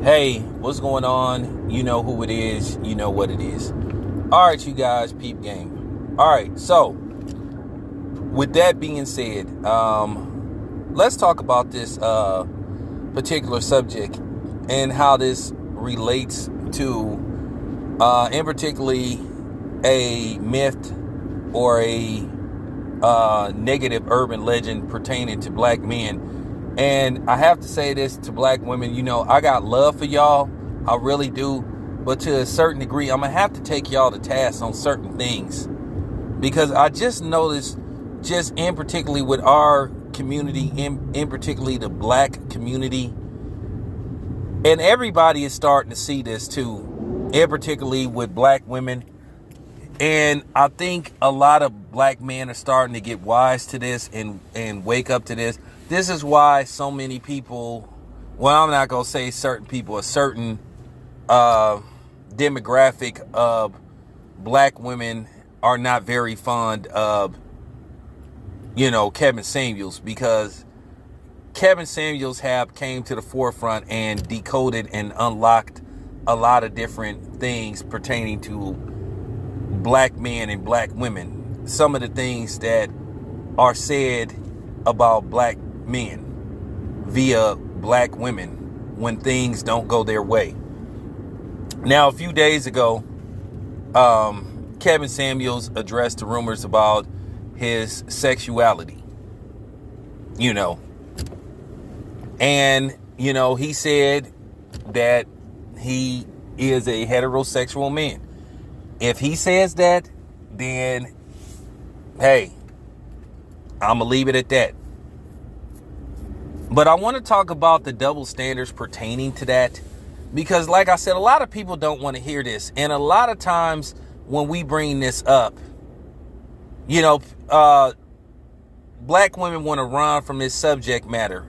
Hey, what's going on? You know who it is. You know what it is. All right, you guys, peep game. All right, so with that being said, let's talk about this particular subject and how this relates to, in particularly, a myth or a negative urban legend pertaining to black men. And I have to say this to black women, I got love for y'all. I really do. But to a certain degree, I'm going to have to take y'all to task on certain things. Because I just noticed, just in particularly with our community, in particularly the black community, and everybody is starting to see this too, in particularly with black women. And I think a lot of black men are starting to get wise to this and wake up to this. This is why so many people, well, I'm not going to say certain people, a certain demographic of black women are not very fond of, Kevin Samuels, because Kevin Samuels came to the forefront and decoded and unlocked a lot of different things pertaining to black men and black women. Some of the things that are said about black men via black women when things don't go their way. Now, a few days ago, Kevin Samuels addressed the rumors about his sexuality, and, he said that he is a heterosexual man. If he says that, then, hey, I'm going to leave it at that. But I want to talk about the double standards pertaining to that. Because like I said, a lot of people don't want to hear this. And a lot of times when we bring this up, black women want to run from this subject matter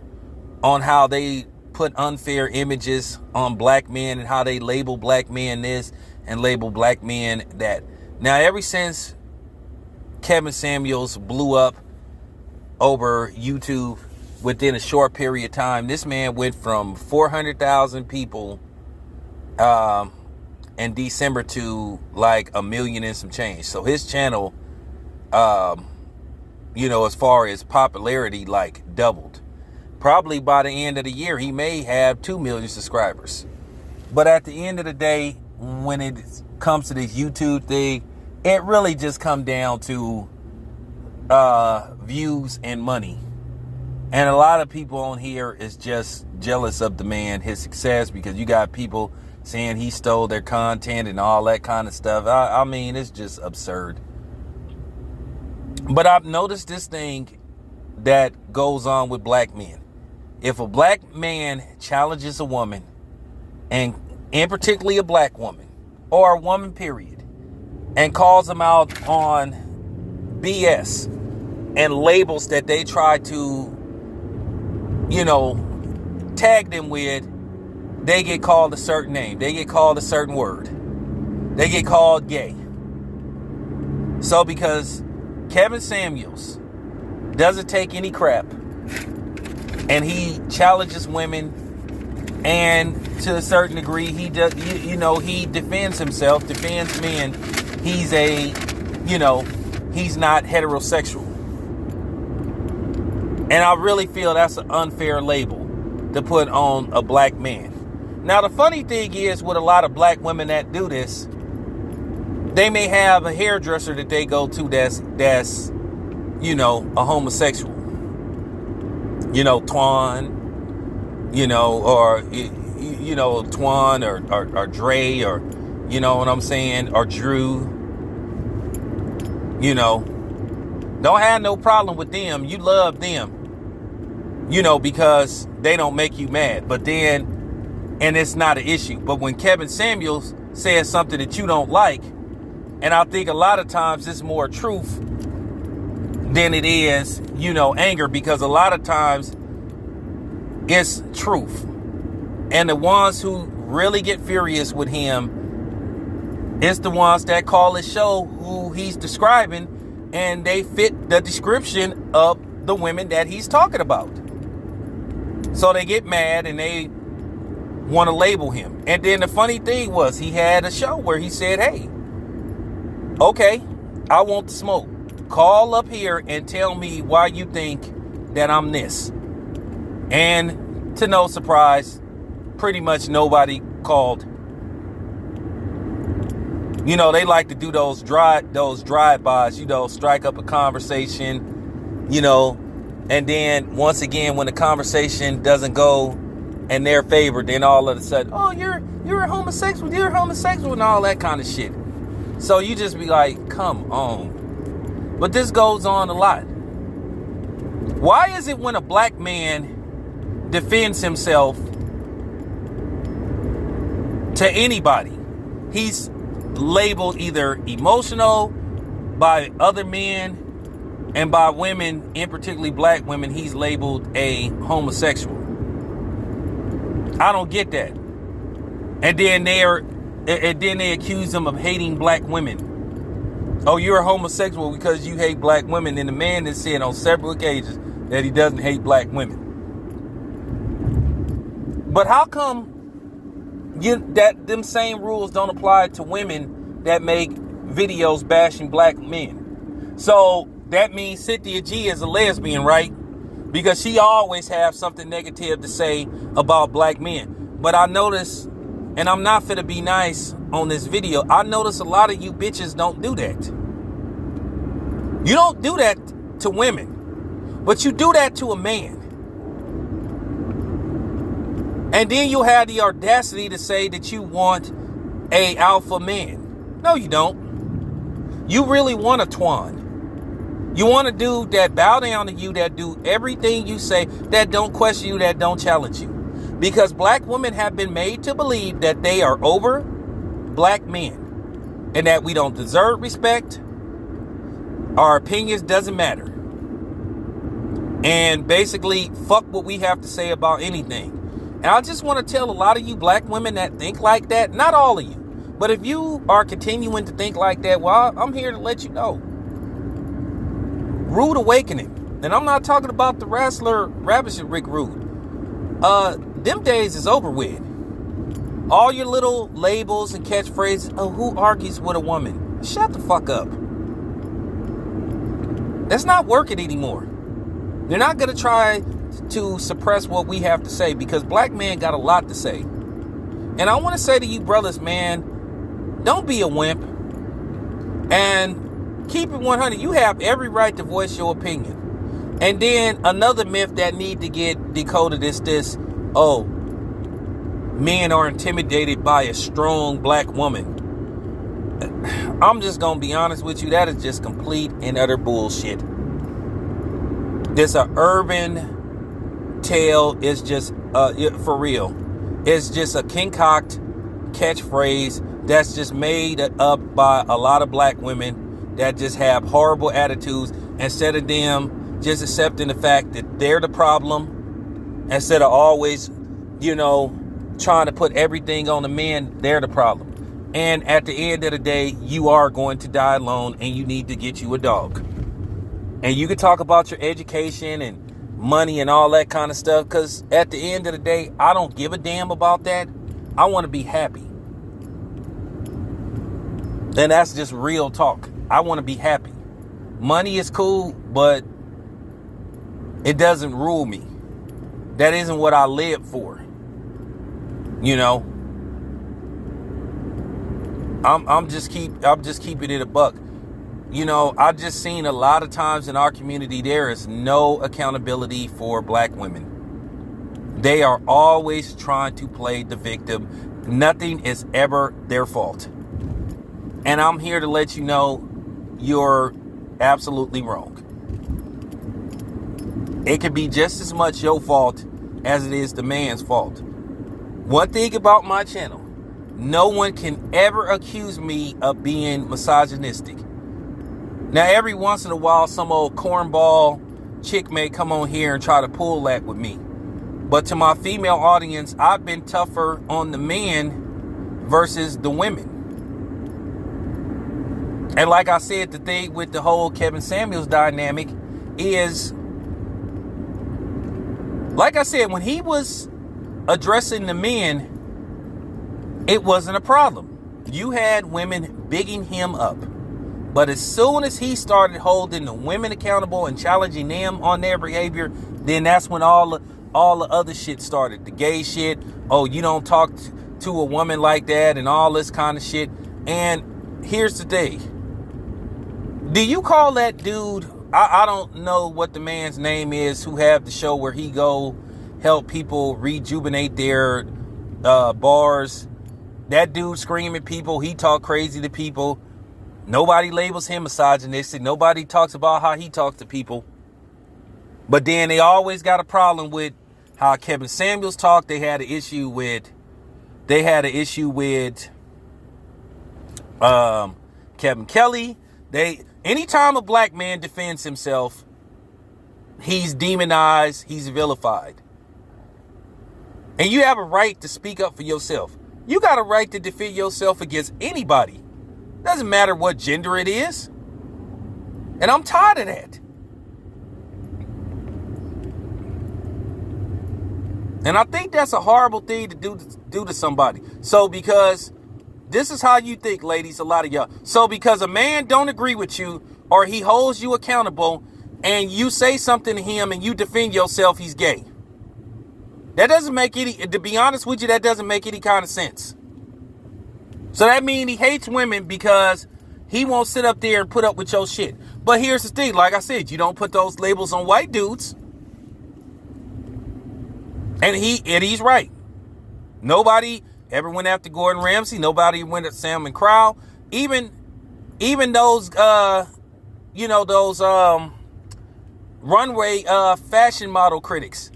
on how they put unfair images on black men and how they label black men this and label black men that. Now, ever since Kevin Samuels blew up over YouTube within a short period of time, this man went from 400,000 people in December to like 1 million and some change. So his channel, as far as popularity, like doubled. Probably by the end of the year, he may have 2 million subscribers. But at the end of the day, when it comes to this YouTube thing, it really just comes down to views and money. And a lot of people on here is just jealous of the man, his success, because you got people saying he stole their content and all that kind of stuff. I mean, it's just absurd. But I've noticed this thing that goes on with black men. If a black man challenges a woman, and particularly a black woman, or a woman period, and calls them out on BS and labels that they try to, tag them with, they get called a certain name. They get called a certain word. They get called gay. So because Kevin Samuels doesn't take any crap, and he challenges women, and to a certain degree, he does, he defends himself, defends men. He's he's not heterosexual. And I really feel that's an unfair label to put on a black man. Now, the funny thing is, with a lot of black women that do this, they may have a hairdresser that they go to that's a homosexual. Twan, or, Twan or Dre, or, you know what I'm saying, or Drew, don't have no problem with them. You love them, because they don't make you mad. But then, and it's not an issue. But when Kevin Samuels says something that you don't like, and I think a lot of times it's more truth than it is, anger, because a lot of times it's truth. And the ones who really get furious with him, it's the ones that call his show who he's describing, and they fit the description of the women that he's talking about. So they get mad and they want to label him. And then the funny thing was, he had a show where he said, hey, okay, I want the smoke. Call up here and tell me why you think that I'm this. And to no surprise, pretty much nobody called. You know, they like to do those drive-bys, you know, strike up a conversation, you know, and then once again, when the conversation doesn't go in their favor, then all of a sudden, oh, you're a homosexual, and all that kind of shit. So you just be like, come on. But this goes on a lot. Why is it when a black man defends himself to anybody, he's labeled either emotional by other men, and by women, in particularly black women, he's labeled a homosexual? I don't get that. And then they accuse him of hating black women. Oh, you're a homosexual because you hate black women. And the man has said on several occasions that he doesn't hate black women. But how come that them same rules don't apply to women that make videos bashing black men? So that means Cynthia G is a lesbian, right? Because she always has something negative to say about black men. But I notice, and I'm not finna be nice on this video, I notice a lot of you bitches don't do that. You don't do that to women, but you do that to a man. And then you have the audacity to say that you want a alpha man. No, you don't. You really want a Twan. You want a dude that bow down to you, that do everything you say, that don't question you, that don't challenge you. Because black women have been made to believe that they are over black men and that we don't deserve respect. Our opinions doesn't matter. And basically, fuck what we have to say about anything. And I just want to tell a lot of you black women that think like that, not all of you, but if you are continuing to think like that, well, I'm here to let you know. Rude awakening. And I'm not talking about the wrestler Ravishing Rick Rude. Them days is over with. All your little labels and catchphrases, oh, who argues with a woman? Shut the fuck up. That's not working anymore. They're not going to try to suppress what we have to say, because black men got a lot to say. And I want to say to you brothers, man, don't be a wimp. And keep it 100. You have every right to voice your opinion. And then another myth that need to get decoded is this: oh, men are intimidated by a strong black woman. I'm just gonna be honest with you, that is just complete and utter bullshit. This a urban tale. It's just for real. It's just a concoct catchphrase that's just made up by a lot of black women that just have horrible attitudes, instead of them just accepting the fact that they're the problem, instead of always, trying to put everything on the men. They're the problem. And at the end of the day, you are going to die alone, and you need to get you a dog. And you can talk about your education and money and all that kind of stuff, because at the end of the day, I don't give a damn about that. I want to be happy. And that's just real talk. I want to be happy. Money is cool, but it doesn't rule me. That isn't what I live for. I'm just keeping it a buck. I just seen a lot of times in our community, there is no accountability for black women. They are always trying to play the victim. Nothing is ever their fault. And I'm here to let you know you're absolutely wrong. It could be just as much your fault as it is the man's fault. One thing about my channel, no one can ever accuse me of being misogynistic. Now, every once in a while, some old cornball chick may come on here and try to pull that with me. But to my female audience, I've been tougher on the men versus the women. And like I said, the thing with the whole Kevin Samuels dynamic is, like I said, when he was addressing the men, it wasn't a problem. You had women bigging him up. But as soon as he started holding the women accountable and challenging them on their behavior, then that's when all the other shit started. The gay shit. Oh, you don't talk to a woman like that and all this kind of shit. And here's the thing. Do you call that dude, I don't know what the man's name is who have the show where he go help people rejuvenate their bars. That dude scream at people. He talk crazy to people. Nobody labels him misogynistic. Nobody talks about how he talks to people. But then they always got a problem with how Kevin Samuels talked. They had an issue with Kevin Kelly. Anytime a black man defends himself, he's demonized, he's vilified. And you have a right to speak up for yourself. You got a right to defend yourself against anybody. Doesn't matter what gender it is. And I'm tired of that. And I think that's a horrible thing to do to somebody. So because this is how you think, ladies, a lot of y'all. So because a man don't agree with you or he holds you accountable and you say something to him and you defend yourself, he's gay. That doesn't make to be honest with you, that doesn't make any kind of sense. So that means he hates women because he won't sit up there and put up with your shit. But here's the thing, like I said, you don't put those labels on white dudes. And he's right. Nobody ever went after Gordon Ramsay. Nobody went at Salmon Crowell. Even those runway fashion model critics,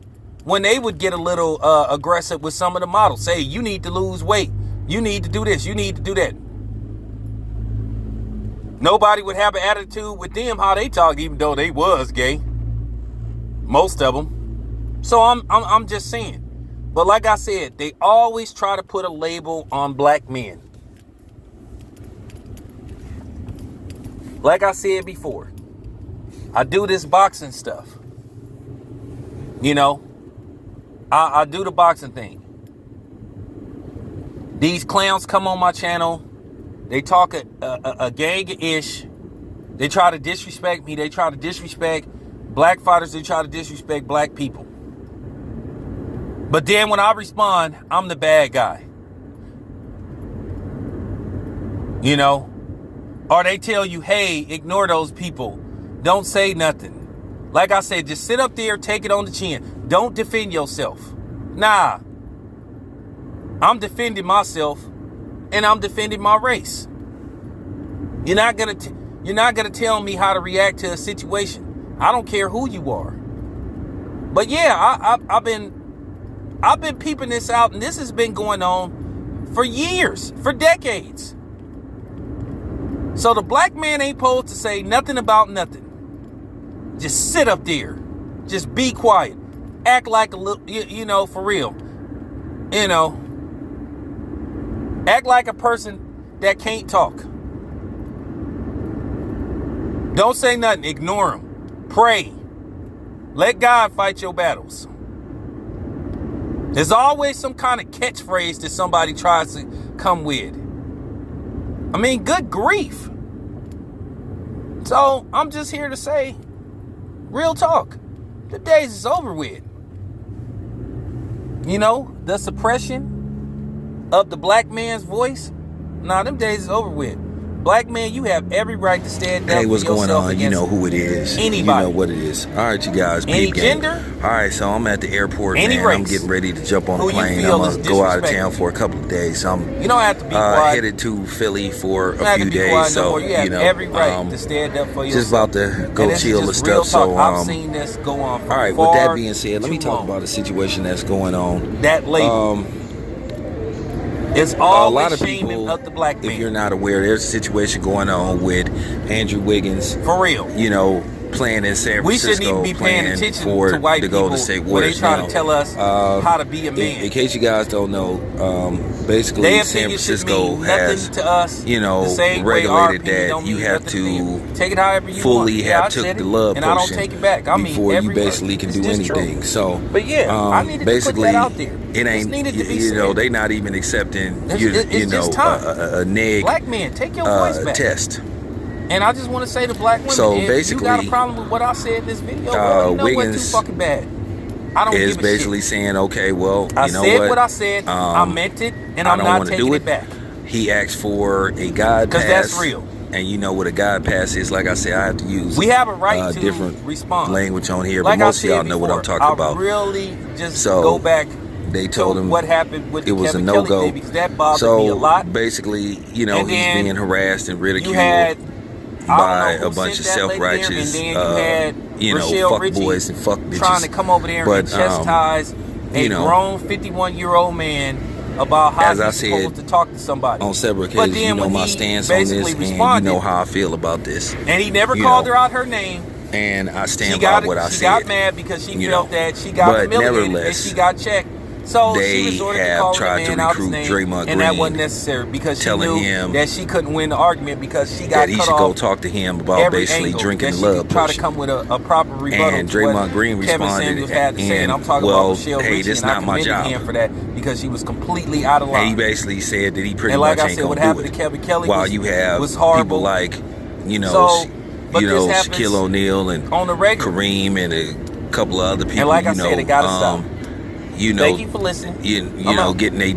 when they would get a little aggressive with some of the models, say, you need to lose weight. You need to do this. You need to do that. Nobody would have an attitude with them how they talk, even though they was gay. Most of them. So I'm just saying. But like I said, they always try to put a label on black men. Like I said before, I do this boxing stuff. You know, I do the boxing thing. These clowns come on my channel. They talk a gang-ish. They try to disrespect me. They try to disrespect black fighters. They try to disrespect black people. But then when I respond, I'm the bad guy. You know? Or they tell you, hey, ignore those people. Don't say nothing. Like I said, just sit up there, take it on the chin. Don't defend yourself. Nah. I'm defending myself and I'm defending my race. You're not gonna tell me how to react to a situation. I don't care who you are. But yeah, I've been peeping this out, and this has been going on for years, for decades. So the black man ain't supposed to say nothing about nothing. Just sit up there. Just be quiet. Act like a little, for real. Act like a person that can't talk. Don't say nothing. Ignore him. Pray. Let God fight your battles. There's always some kind of catchphrase that somebody tries to come with. I mean, good grief. So, I'm just here to say, real talk. The days is over with. The suppression of the black man's voice. Nah, them days is over with. Black man, you have every right to stand up. Hey, what's going on? You know who it is. Anybody. You know what it is. All right, you guys. Any gender? All right, so I'm at the airport, Any man. race. I'm getting ready to jump on a plane. I'm going to go out of town for a couple of days. So I'm you don't have to be quiet. Headed to Philly for you a few days. So, you have every right to stand up for yourself. Just about to go chill and stuff. So, I've seen this go on for all right, with that being said, let me talk about a situation that's going on. That label. It's always a lot of shaming people, of the black man. If you're not aware, there's a situation going on with Andrew Wiggins. For real. playing in San We shouldn't Francisco, even be paying playing attention for to white the people Golden State when they Warriors. try Now, to tell us how to be a man. in case you guys don't know, basically Their San opinion should Francisco mean has, nothing to us. you know, the same way our regulated opinion that don't you mean have nothing you. to Take it however you fully want. Yeah, I have took said the it, love and I don't potion take it back. I mean, before you every basically word. can It's do just true. anything. So, But yeah, I needed to put basically, that out there. it This ain't, needed to be you know, said. they not even accepting, It's you just know, time. a neg Black men, take your voice back. test. And I just want to say to black women, So if basically, you got a problem with what I said in this video, well, you know Wiggins what, too fucking bad. I don't is give a basically shit. saying, okay, well, I you know said what? what I said. I meant it, and I I'm don't not wanna taking do it back. He asked for a God pass. Because that's real. And you know what a God pass is. Like I said, I have to use We have a right to different respond. language on here, Like but I most of y'all said know what I'm before, talking about. I really just So, go back They told to him what happened with it was Kevin a Kelly no-go. thing, because that bothered So me a lot. basically, you know, And he's then being harassed and You ridiculed had by I don't know a who bunch of sent that lady there, self-righteous, and then you had you know, Rochelle fuck Ritchie boys and fuck bitches. trying to come over there But, and chastise a you know, grown 51-year-old man about how as I he's said supposed to talk to somebody. on several But occasions, then you know when my he stance on this, basically and you responded, know how I feel about this. and he never you called know. her out her name. And I stand She by got what I she said. got mad because she you felt know. that she got But humiliated and nevertheless, she got checked. So they she resorted to have calling tried the to man out his recruit name, Draymond and that Green, wasn't necessary because she telling knew him that she couldn't win the argument because she got that he cut should off go talk to him about every basically angle drinking that the she love could try to potion. come with a proper rebuttal And to what Draymond Green Kevin responded, Samuels had to say, and I'm talking well, about Rochelle hey, Ritchie, this and I not my commended job. him for that because she was completely out of And he line. basically said that he pretty And like much I ain't said, what gonna do happened to it. Kevin Kelly While was, you have was horrible. people like, you know, So, but you this know, happens Shaquille O'Neal and on the regular. Kareem and a couple of other people, And like I you know, said, it gotta stop. you know, Thank you for listening. you I'm know, out. getting they